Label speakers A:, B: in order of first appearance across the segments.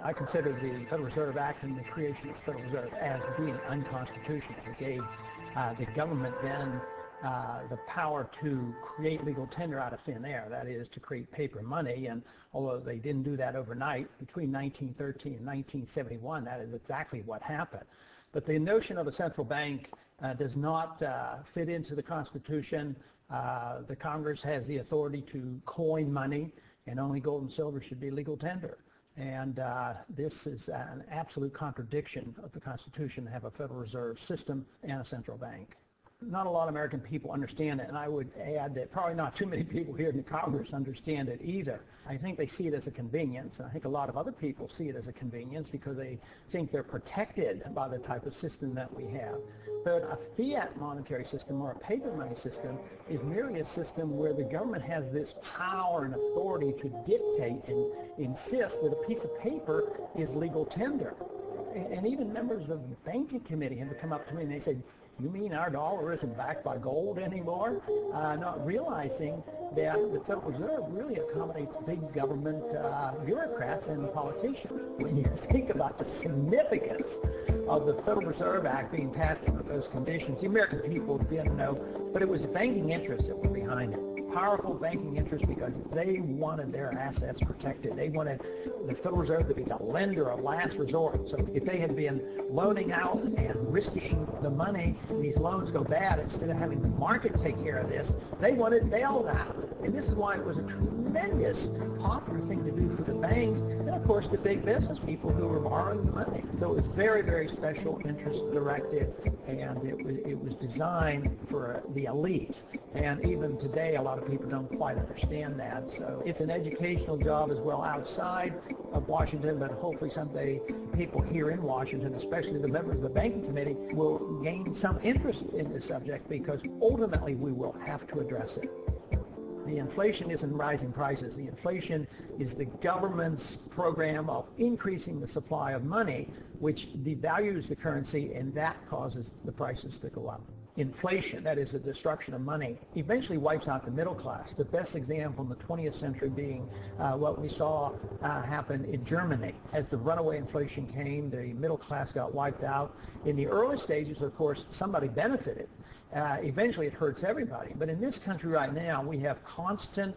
A: I consider the Federal Reserve Act and the creation of the Federal Reserve as being unconstitutional. It gave the government then the power to create legal tender out of thin air, that is, to create paper money. And although they didn't do that overnight, between 1913 and 1971, that is exactly what happened. But the notion of a central bank does not fit into the Constitution. The Congress has the authority to coin money, and only gold and silver should be legal tender. And this is an absolute contradiction of the Constitution to have a Federal Reserve System and a central bank. Not a lot of American people understand it, and I would add that probably not too many people here in the Congress understand it either. I think they see it as a convenience, and I think a lot of other people see it as a convenience because they think they're protected by the type of system that we have. But a fiat monetary system or a paper money system is merely a system where the government has this power and authority to dictate and insist that a piece of paper is legal tender. And even members of the banking committee have come up to me and they said, "You mean our dollar isn't backed by gold anymore?" Not realizing that the Federal Reserve really accommodates big government bureaucrats and politicians. When you think about the significance of the Federal Reserve Act being passed under those conditions, the American people didn't know, but it was the banking interests that were behind it. Powerful banking interests because they wanted their assets protected. They wanted the Federal Reserve to be the lender of last resort. So if they had been loaning out and risking the money, and these loans go bad, instead of having the market take care of this, they wanted bailed out. And this is why it was a tremendous popular thing to do for the banks and, of course, the big business people who were borrowing the money. So it was very, very special interest directed, and it was designed for the elite. And even today, a lot of people don't quite understand that. So it's an educational job as well outside of Washington, but hopefully someday people here in Washington, especially the members of the banking committee, will gain some interest in this subject because ultimately we will have to address it. The inflation isn't rising prices. The inflation is the government's program of increasing the supply of money, which devalues the currency, and that causes the prices to go up. Inflation, that is the destruction of money, eventually wipes out the middle class. The best example in the 20th century being what we saw happen in Germany. As the runaway inflation came, the middle class got wiped out. In the early stages, of course, somebody benefited. Eventually it hurts everybody. But in this country right now, we have constant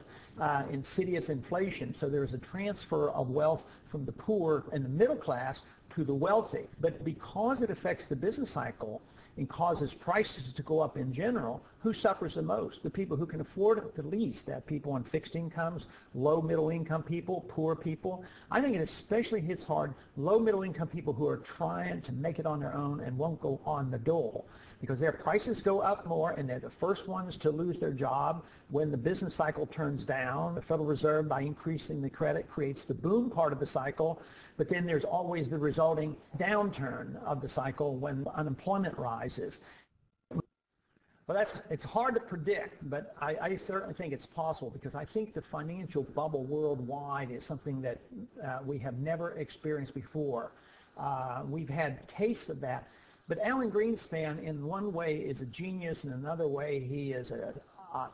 A: insidious inflation. So there is a transfer of wealth from the poor and the middle class to the wealthy. But because it affects the business cycle and causes prices to go up in general, who suffers the most? The people who can afford it the least. That people on fixed incomes, low middle income people, poor people. I think it especially hits hard low middle income people who are trying to make it on their own and won't go on the dole, because their prices go up more and they're the first ones to lose their job when the business cycle turns down. The Federal Reserve, by increasing the credit, creates the boom part of the cycle, but then there's always the resulting downturn of the cycle when unemployment rises. Well, it's hard to predict, but I certainly think it's possible, because I think the financial bubble worldwide is something that we have never experienced before. We've had tastes of that. But Alan Greenspan, in one way, is a genius, and in another way, he is an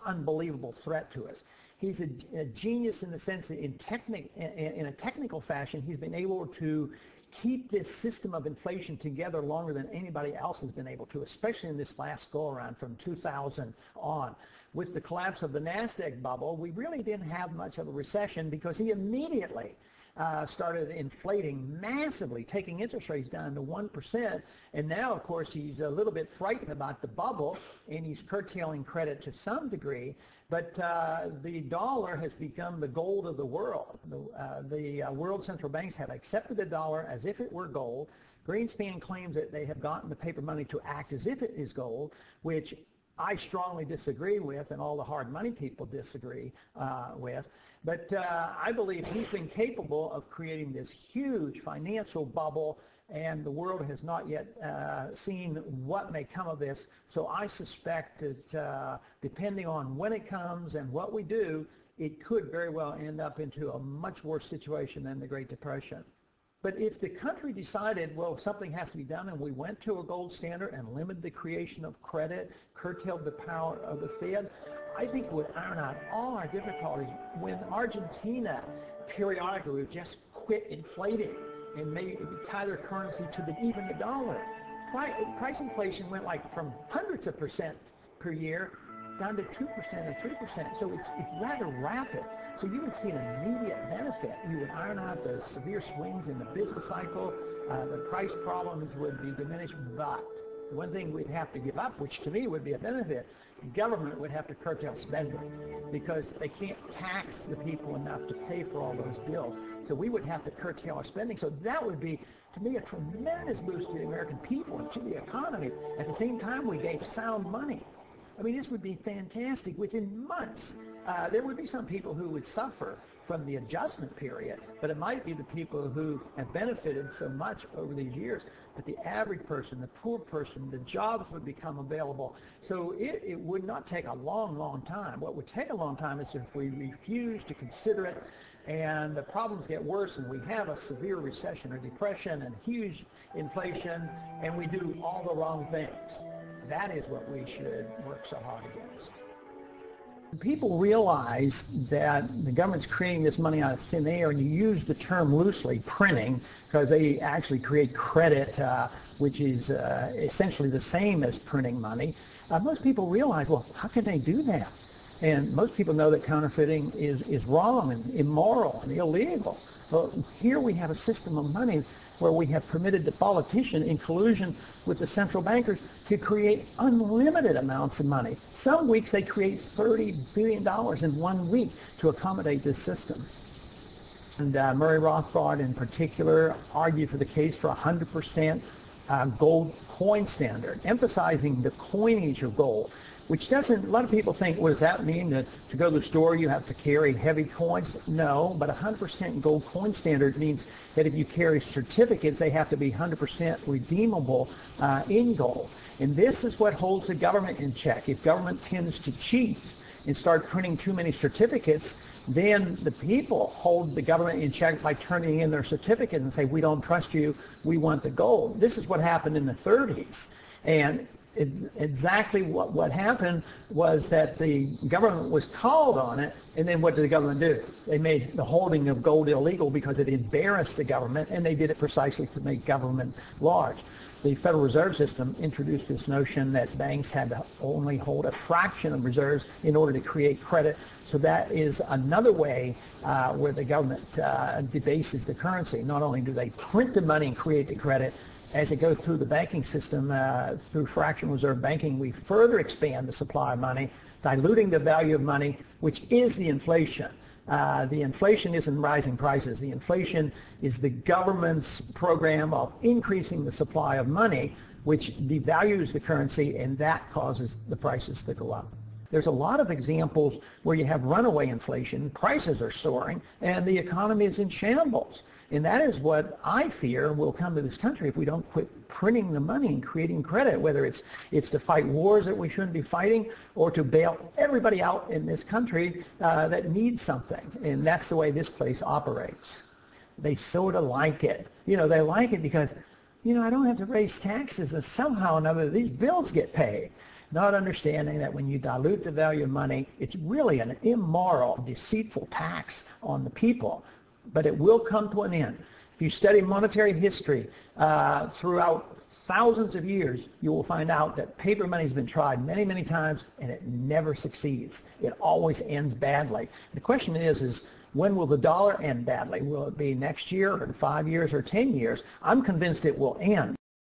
A: unbelievable threat to us. He's a genius in the sense that in a technical fashion, he's been able to keep this system of inflation together longer than anybody else has been able to, especially in this last go-around from 2000 on. With the collapse of the NASDAQ bubble, we really didn't have much of a recession because he immediately started inflating massively, taking interest rates down to 1%. And now, of course, he's a little bit frightened about the bubble, and he's curtailing credit to some degree. But the dollar has become the gold of the world. The world central banks have accepted the dollar as if it were gold. Greenspan claims that they have gotten the paper money to act as if it is gold, which I strongly disagree with, and all the hard money people disagree with. But I believe he's been capable of creating this huge financial bubble, and the world has not yet seen what may come of this. So I suspect that depending on when it comes and what we do, it could very well end up into a much worse situation than the Great Depression. But if the country decided, well, something has to be done, and we went to a gold standard and limited the creation of credit, curtailed the power of the Fed, I think it would iron out all our difficulties. When Argentina periodically would just quit inflating, and maybe tie their currency to even the dollar. Price inflation went like from hundreds of percent per year down to 2% or 3%. So it's rather rapid. So you would see an immediate benefit. You would iron out the severe swings in the business cycle. The price problems would be diminished, but the one thing we'd have to give up, which to me would be a benefit, government would have to curtail spending because they can't tax the people enough to pay for all those bills. So we would have to curtail our spending. So that would be, to me, a tremendous boost to the American people and to the economy. At the same time, we gave sound money. I mean, this would be fantastic. Within months, there would be some people who would suffer from the adjustment period, but it might be the people who have benefited so much over these years. But the average person, the poor person, the jobs would become available. So it would not take a long, long time. What would take a long time is if we refuse to consider it and the problems get worse and we have a severe recession or depression and huge inflation and we do all the wrong things. That is what we should work so hard against. People realize that the government's creating this money out of thin air, and you use the term loosely, printing, because they actually create credit, which is essentially the same as printing money. Most people realize, well, how can they do that? And most people know that counterfeiting is wrong and immoral and illegal. Well, here we have a system of money where we have permitted the politician, in collusion with the central bankers, to create unlimited amounts of money. Some weeks they create $30 billion in 1 week to accommodate this system. And Murray Rothbard in particular argued for the case for 100% gold coin standard, emphasizing the coinage of gold, which doesn't, a lot of people think, what does that mean? That to go to the store you have to carry heavy coins? No, but 100% gold coin standard means that if you carry certificates, they have to be 100% redeemable in gold. And this is what holds the government in check. If government tends to cheat and start printing too many certificates, then the people hold the government in check by turning in their certificates and say, we don't trust you, we want the gold. This is what happened in the 30s. And exactly what happened was that the government was called on it, and then what did the government do? They made the holding of gold illegal because it embarrassed the government, and they did it precisely to make government large. The Federal Reserve System introduced this notion that banks had to only hold a fraction of reserves in order to create credit. So that is another way where the government debases the currency. Not only do they print the money and create the credit, as it goes through the banking system, through fractional reserve banking, we further expand the supply of money, diluting the value of money, which is the inflation. The inflation isn't rising prices. The inflation is the government's program of increasing the supply of money, which devalues the currency, and that causes the prices to go up. There's a lot of examples where you have runaway inflation, prices are soaring, and the economy is in shambles. And that is what I fear will come to this country if we don't quit printing the money and creating credit, whether it's to fight wars that we shouldn't be fighting or to bail everybody out in this country that needs something. And that's the way this place operates. They sort of like it. You know, they like it because, you know, I don't have to raise taxes and somehow or another these bills get paid. Not understanding that when you dilute the value of money, it's really an immoral, deceitful tax on the people. But it will come to an end. If you study monetary history throughout thousands of years, you will find out that paper money has been tried many, many times, and it never succeeds. It always ends badly. The question is when will the dollar end badly? Will it be next year or in 5 years or 10 years? I'm convinced it will end.